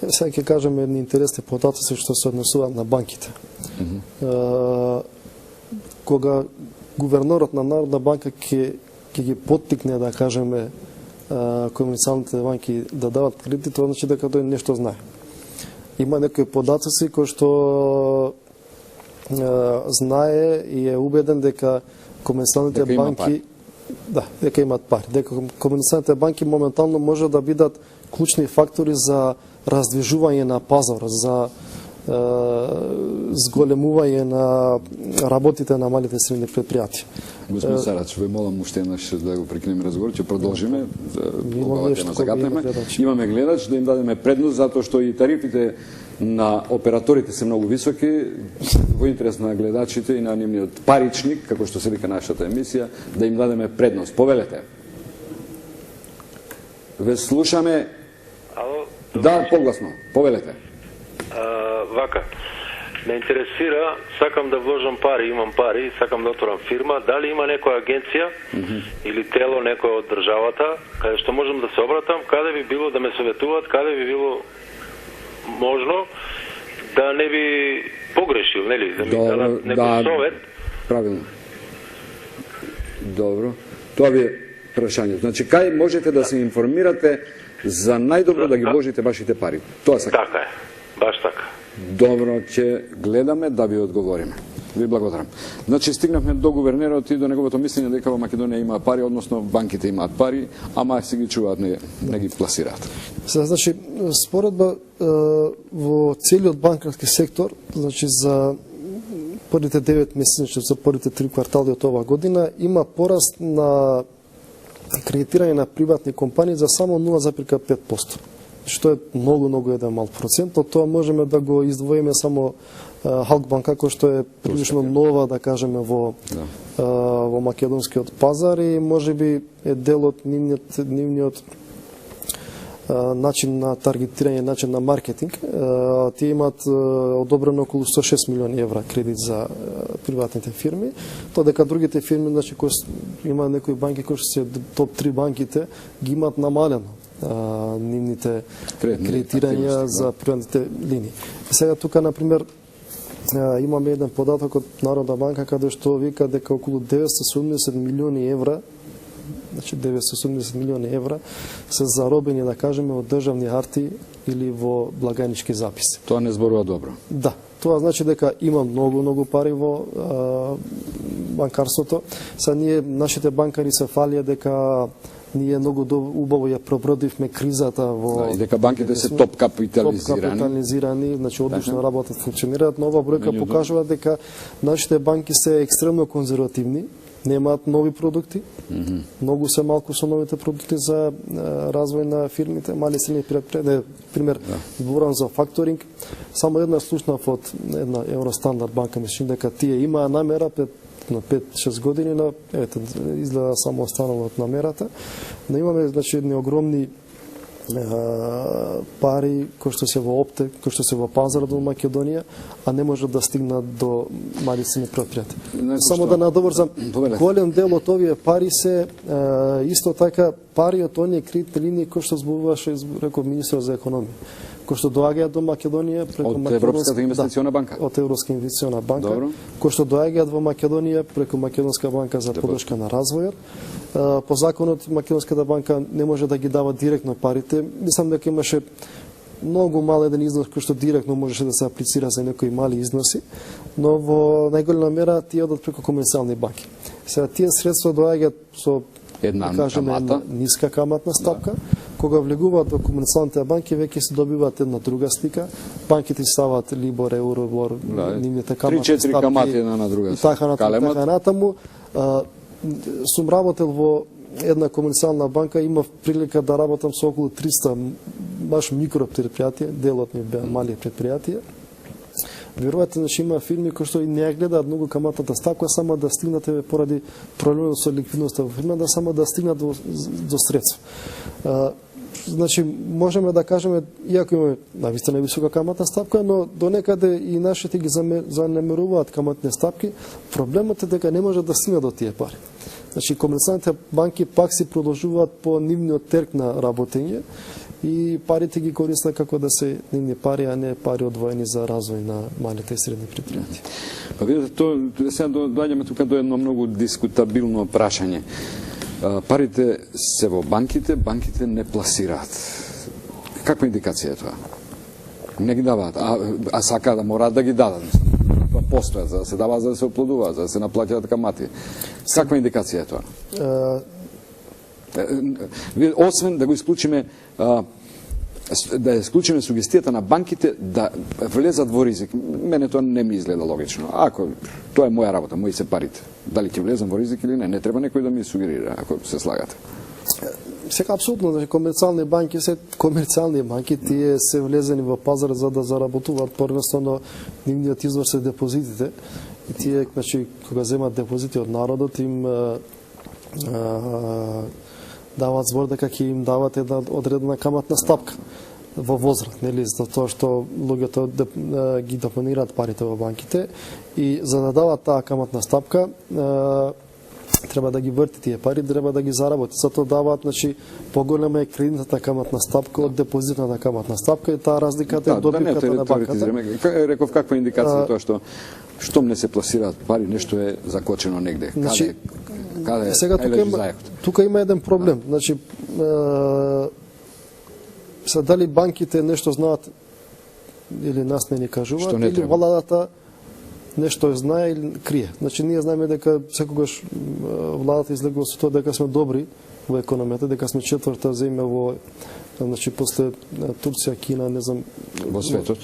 Сега ќе кажеме едни интересни податоци што се однесуваат на банките. Кога гувернерот на Народна банка ќе ги поттикне, да кажеме, комерцијалните банки да дават кредити, тоа значи дека тој нешто знае. Има некои податоци кои што знае и е убеден дека комерцијалните банки дека имаат пари. Дека комерцијалните банки моментално може да бидат клучни фактори за раздвижување на пазарот, за зголемување на работите на малите и средни предпријатија. Господин Сарач, ве молам уште еднаш да го прекинеме разговор, ќе продолжиме. Имаме гледач, да им дадеме предност, затоа што и тарифите на операторите се многу високи, во интерес на гледачите и на нивниот паричник, како што се вика нашата емисија, да им дадеме предност. Повелете. Ве слушаме. Ало? Да, погласно. Повелете. Вака, ме интересира, сакам да вложам пари, имам пари, сакам да отворам фирма, дали има некоја агенција или тело некоја од државата, каде што можам да се обратам, каде би било да ме советуваат, каде би било можно да не би погрешил, нели, да ми дадат некој совет. Правилно. Добро. Тоа ви е прашањето. Значи, кај можете да се информирате за најдобро да ги вложите вашите пари? Тоа сакам. Така е, баш така. Добро, ќе гледаме да ви одговориме. Ви благодарам. Значи, стигнавме до гувернерот и до неговото мислење дека во Македонија има пари, односно банките имаат пари, ама се ги чуваат, не ги пласираат. Значи, споредба во целиот банкарски сектор, значи за првите 9 месеци, за првите 3 квартали од оваа година, има пораст на кредитирање на приватни компании за само 0,5%. Што е многу еден мал процент. Од тоа можеме да го издвоиме само Халкбанка, кој што е прилично нова, да кажеме, во македонскиот пазар и можеби е дел од нивниот начин на таргетирање, начин на маркетинг. Тие имаат одобрено околу 106 милиони евра кредит за приватните фирми, тоа дека другите фирми, значи, кои има некои банки кои се топ 3 банките, ги имаат намалено нивните кредитирања за приватните линии. Сега тука, например, имаме еден податок од Народна банка каде што вика дека околу 970 милиони евра, значи 970 милиони евра се заробени, да кажеме, од државни харти или во благајнички записи. Тоа не зборува добро. Да, тоа значи дека има многу пари во банкарството. Са ние, нашите банкари се фалија дека ние многу убаво ја пробродивме кризата во и дека банките се топ капитализирани, значи одлично работат, функционираат, но ова бројка покажува дека нашите банки се екстремно конзервативни, немаат нови продукти, многу се малку со новите продукти за развој на фирмите, мали и средни предпријатија. Пример, зборам за факторинг, само една слушнав од една Евростандард банка, мислам дека тие имаа намера на 5-6 години, но изгледа само останало од намерата. Но имаме, значи, едни огромни пари кои што се во оптек, кои што се во пазарот во Македонија, а не може да стигнат до мали средни предпријатија. Само да надоврзам, голем дел од овие пари се исто така пари од оние кредитни линии кои што зборуваше, реков министерот за економија, кои што доаѓаат до Македонија преку од Европската инвестициона банка. Од Европска инвестициона банка, Добро. кои што доаѓаат во Македонија преку Македонска банка за поддршка на развојот. По законот Македонската банка не може да ги дава директно парите. Мислам дека имаше многу мал еден износ кој што директно можеше да се аплицира за некои мали износи, но во најголема мера тие одат преку комерцијални банки. Сега тие средства доаѓаат со една кажеме камата, ниска каматна стапка. Кога влегуваат во комерцијалните банки, веќе се добиваат една друга слика. Банките ставаат Либор, Еурибор, нивните каматни стапки. 3-4 камати една на друга. И така натаму. Сум работел во една комерцијална банка, имав прилика да работам со околу 300 баш микропредпријатија, делот ми беа мали предпријатија. Верувате, значи има фирми кои што и не ја гледаат многу каматната стапка, само да стигнат поради проблемот со ликвидноста во фирма, да само да стигнат до средства. Значи, можеме да кажеме, иако имаме навистина висока каматна стапка, но до некаде и нашите ги занемеруваат каматни стапки, проблемот е дека не може да стигнат до тие пари. Значи, комерцијалните банки пак си продолжуваат по нивниот терк на работење и парите ги користат како да се нивни пари, а не пари одвоени за развој на малите и средни предпријатија. Па видите, сега доаѓаме тука до едно многу дискутабилно прашање. Парите се во банките, банките не пласираат. Каква индикација е тоа? Не ги даваат, а сака да мораат да ги дадат. Постојат, за да се даваат, за да се оплодуваат, за да се наплаќаат камати. Каква индикација е тоа? Освен да го исклучиме да исклучиме сугестијата на банките да влезат во ризик. Мене тоа не ми изгледа логично. Ако тоа е моја работа, мои се парите. Дали ќе влезам во ризик или не треба некој да ми сугерира, ако се слагате. Сега апсолутно, значи комерцијални банки се комерцијални банки, тие се влезени во пазар за да заработуваат, порноставно нивниот извор се депозитите. И тие, значи, кога земат депозити од народот, им даваат збор дека ќе им дават една одредена каматна стапка во возврат, нели, за тоа што луѓето ги депонираат парите во банките и за да дават таа каматна стапка треба да ги врти тие пари, треба да ги заработи. Затоа даваат, значи, поголема е кредитната каматна стапка од депозитната каматна стапка и таа разликата е добивката на банката. Реков каква индикација тоа што штом не се пласираат пари, нешто е закочено негде. Значи, каде сега тука има еден проблем. Значи, се дали банките нешто знаат или нас не ни кажуваат, или владата нешто знае или крие. Значи, ние знаеме дека секогаш владата излегува со тоа дека сме добри во економијата, дека сме четврта земја во, значи, после Турција, Кина, не знам, во светот,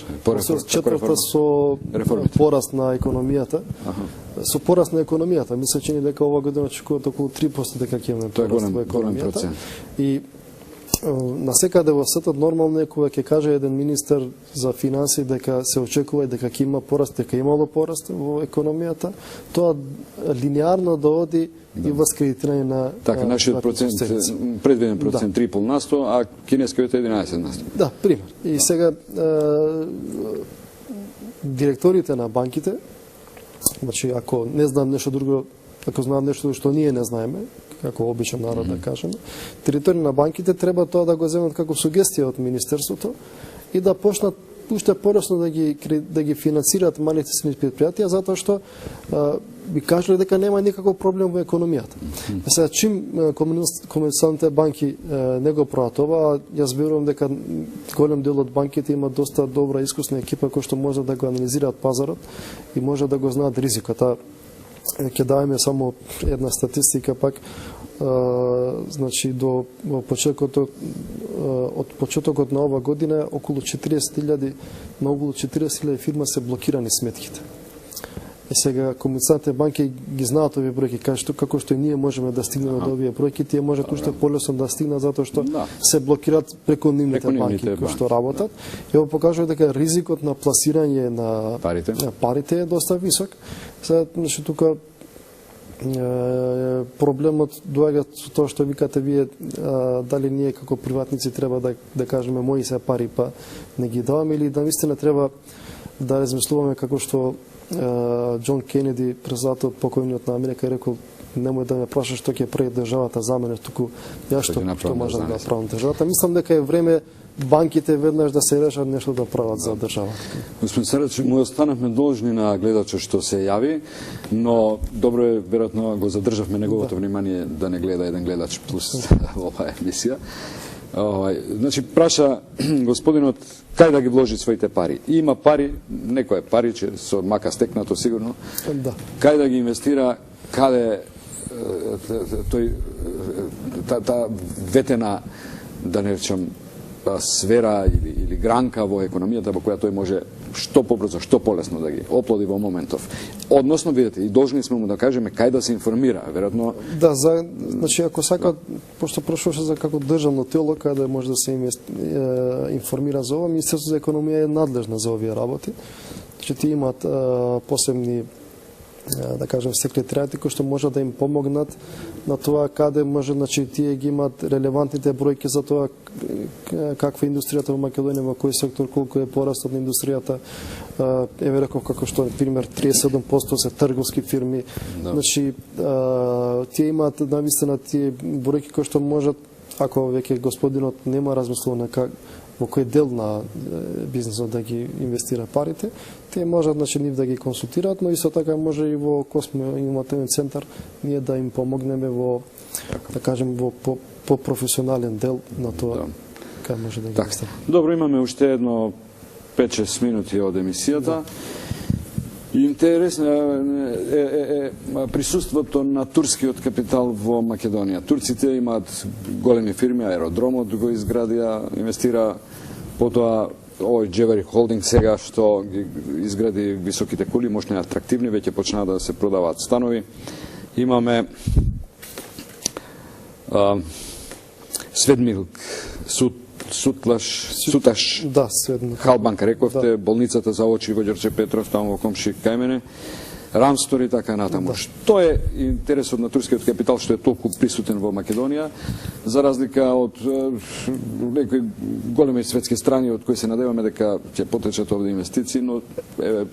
четврта со пораст на економијата. Со пораст на економијата, ми се чини дека ова година очекуваат околу 3% дека ќе имаме пораст во економијата. И насекаде во светот нормално е кога ќе каже еден министер за финансии дека се очекува и дека ќе има пораст, дека имало пораст во економијата, тоа линеарно да оди и воскредитирање на така нашиот процент, предвиден процент 3,5%, а кинескиот е 11%. Да, пример. И сега директорите на банките, значи ако не знам нешто друго, ако знаат нешто што ние не знаеме, како обичен народ да кажеме, директори на банките треба тоа да го земат како сугестија од министерството и да почнат уште поресно да ги финансираат малите средни предпријатија, затоа што би кажале дека нема никаков проблем во економијата. Сега, чим комерцијалните банки не го прават ова, јас верувам дека голем дел од банките има доста добра искусна екипа која што може да го анализираат пазарот и може да го знаат ризикот. Ќе даваме само една статистика пак, значи до од почетокот на ова година околу 40.000 фирма се блокирани сметките. И сега комерцијалните банки ги знаат овие бројки, како што и ние можеме да стигнеме до овие бројки, тие можат уште полесно да стигнат затоа што се блокираат преку нивните банки кои што работат. И ова покажува дека ризикот на пласирање на парите е доста висок. Сега, значи, тука проблемот доаѓа со тоа што викате вие, дали ние како приватници треба да кажеме мои се пари па не ги даваме, или наистина треба да размислуваме како што Џон Кенеди, председател покојниот на Америка, рекол: немој да ме прашаш што ќе прави државата за мене, туку ја што може да правам државата. Мислам дека е време банките веднаш да се решат нешто да прават за државата. Господин Сарач, му останавме должни на гледачот што се јави, но добро е, веројатно го задржавме неговото внимание да не гледа еден гледач плюс оваа емисија. Значи, праша господинот кај да ги вложи своите пари. Има пари, некое париче, со мака стекнато сигурно, Да. кај да ги инвестира, каде тој та ветена, да не речам, сфера или гранка во економијата во која тој може што побрзо, што полесно да ги оплоди во моментов. Односно, видите, и должни сме му да кажеме кај да се информира, веројатно. Да, значи ако сака, пошто прашуваше за како државно тело каде може да се информира за ова, Министерството за економија е надлежно за овие работи. Значи ти имаат посебни, да кажем, секретаријати кои што може да им помогнат на тоа каде може, значи тие ги имаат релевантните бројки за тоа каква е индустријата во Македонија, во кој сектор, колку е порастот на индустријата. Еве реков како што, например, 37% се трговски фирми. Да. Значи тие имаат навистина тие бројки кои што можат, ако веќе господинот нема размислувано во кој дел на бизнисот да ги инвестира парите, тие можат, значи, нив да ги консултираат, но исто така може и во Космо информативен центар ние да им помогнеме во, да кажем, во по професионален дел на тоа кај може да ги инвестира. Добро, имаме уште едно 5-6 минути од емисијата. Интересно е присуството на турскиот капитал во Македонија. Турците имаат големи фирми, аеродромот го изградија, инвестира, потоа овој Джевери Холдинг сега што ги изгради високите кули, мощни, атрактивни, веќе почнаа да се продаваат станови. Имаме Сведмилк, Суташ, Да, сведно. Халбанка, рековте, болницата за очи во Ѓорче Петров, таму во комши кај мене, Рамстори, така натаму. Да. Што е интересот на турскиот капитал што е толку присутен во Македонија, за разлика од некои големи светски страни од кои се надеваме дека ќе потечат овде инвестиции, но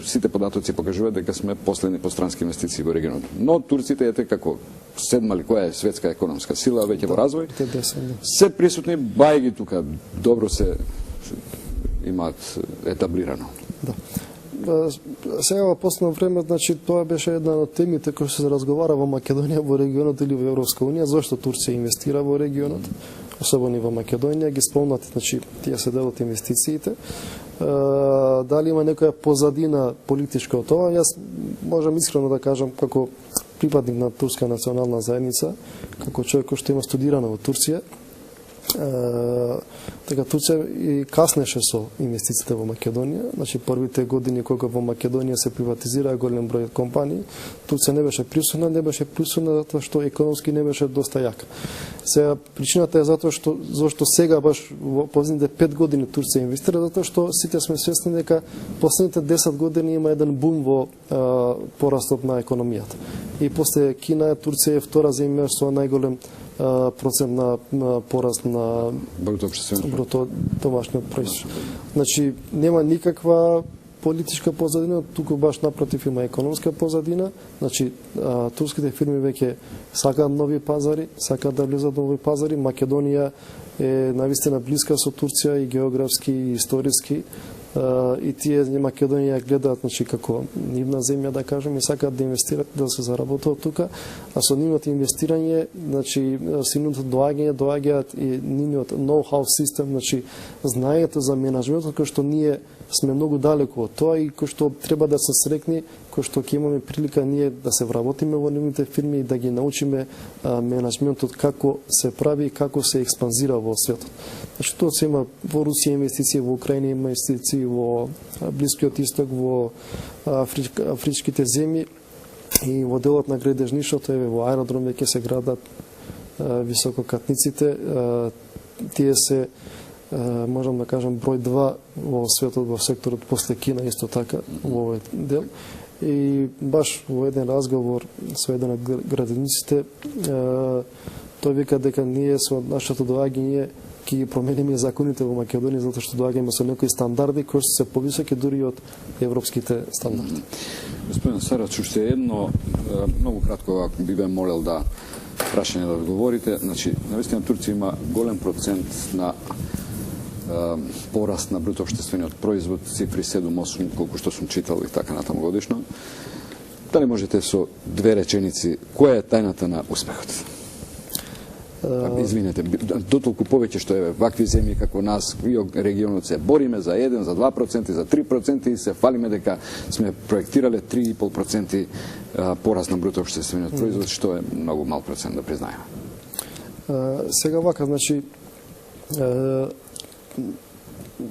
сите податоци покажуваат дека сме последни по странски инвестиции во регионот. Но турците ете како седмали која е светска економска сила веќе во развој, се присутни, бајги тука добро се имаат етаблирано. Да. Сега во последно време, значи, тоа беше една од темите кои се разговара во Македонија, во регионот или во Европска унија, зашто Турција инвестира во регионот, особено и во Македонија, ги спомнати, значи, тие се дел од инвестициите. Дали има некоја позадина политичка од тоа? Јас можам искрено да кажам, како припадник на турска национална заедница, како човек кој што има студирано во Турција, така Турција и каснеше со инвестициите во Македонија. Значи првите години кога во Македонија се приватизира голем број компании, Турција не беше присутна затоа што економски не беше доста јака. Сега причината е затоа што зашто сега баш во последните 5 години Турција инвестира, затоа што сите сме свесни дека последните 10 години има еден бум во порастот на економијата. И после Кина, Турција е втора земја со најголем процент на пораст на бруто домашниот производ. Значи нема никаква политичка позадина, туку баш напротив има економска позадина. Значи турските фирми веќе сакаат нови пазари, сакаат да влезат во нови пазари. Македонија е навистина блиска со Турција и географски и историски. И тие Македонија гледаат, значи, како нивна земја, да кажем, и сакаат да инвестират, да се заработат тука, а со нивното инвестирање, значи, со нивното доаѓаат и нивниот ноу-хау систем, значи, знаењето за менаџментот, кој што ние сме многу далеко од тоа и кој што треба да се срекни, кој што ќе имаме прилика ние да се вработиме во нивните фирми и да ги научиме менаџментот како се прави и како се експанзира во светот. Значи, тоа се има во Русија инвестиции, во Украина има инвестиции, во Блискиот исток, во афричките земји и во делот на градежништвото, еве во аеродром веќе се градат висококатниците. Тие се, можам да кажам, број 2 во светот, во секторот после Кина, исто така во овој дел. И баш во еден разговор со еден од градиниците, тој вика дека ние со нашето доаѓање ќе ги промениме законите во Македонија затоа што доаѓаме со некои стандарди кои се повисоки дури од европските стандарди. Господин Сарач, уште едно, многу кратко, ако би ве молел да прашање да одговорите. Значи, навистина Турција има голем процент на пораст на бруто општествениот производ, цифри 7-8, колку што сум читал и така натаму годишно. Дали можете со две реченици, која е тајната на успехот? Извинете, дотолку повеќе што е вакви земји како нас, и регионот се бориме за 1, за 2%, за 3% и се фалиме дека сме проектирале 3,5% пораст на бруто општествениот производ, што е многу мал процент, да признаеме. Сега вака, значи,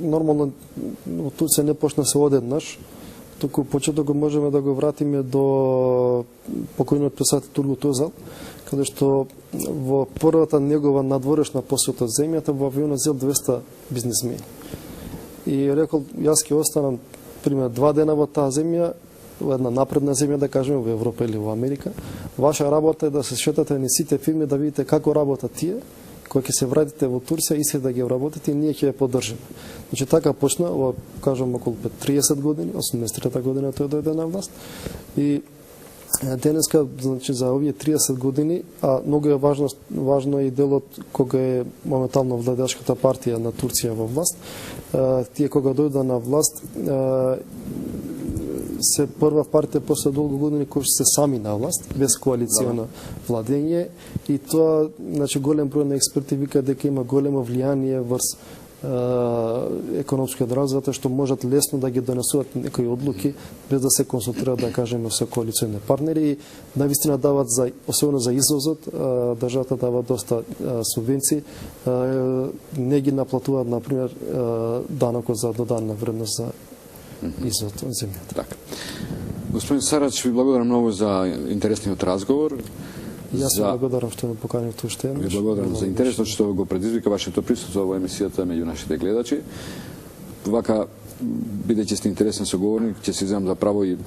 нормално Турција не почна се одеднаш, туку почетокот можеме да го вратиме до покојниот писател Тургут Озал, каде што во првата негова надворешна посета од земјата во авионот зел 200 бизнисмени. И рекол, јас ќе останам пример 2 дена во таа земја, во една напредна земја, да кажеме, во Европа или во Америка. Ваша работа е да се шетате низ сите фирми, да видите како работат тие, кои ќе се вратите во Турција, искате да ги работите и ние ќе ја поддржиме. Значи така почна, во кажам околу 30 години, 83-та година тој дојде на власт. И денеска, значи за овие 30 години, а многу е важно и делот кога е моментално владеачката партија на Турција во власт, тие кога дојда на власт, се прва партија после долго години кои се сами на власт, без коалиционо владење, и тоа, значи, голем број на експерти вика дека има големо влијание врз економскиот развој, затоа што можат лесно да ги донесуваат некои одлуки без да се консултираат, да кажеме, со коалициони партнери, и навистина дават особено за извозот, државата дава доста субвенции, не ги наплатуваат, например, данокот за додадена вредност за извод од земјата. Така. Господин Сарач, ви благодарам многу за интересниот разговор. Јас благодарам што ме поканивте уште еднаш. Ви благодарам за интересот што го предизвика вашето присуство во емисијата меѓу нашите гледачи. Вака, бидејќи сте интересен соговорник, ќе си земам за право и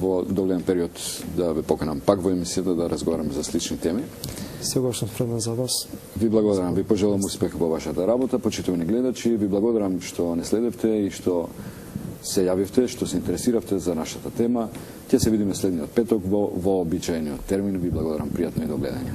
во догледен период да ве поканам пак во емисијата да разговараме за слични теми. Сегаш сум спремен за вас. Ви благодарам, ви пожелам успех во вашата работа, почитувани гледачи, ви благодарам што не следевте и што се јавивте, што се интересиравте за нашата тема. Ќе се видиме следниот петок во вообичаениот термин. Ви благодарам, пријатно и до гледање.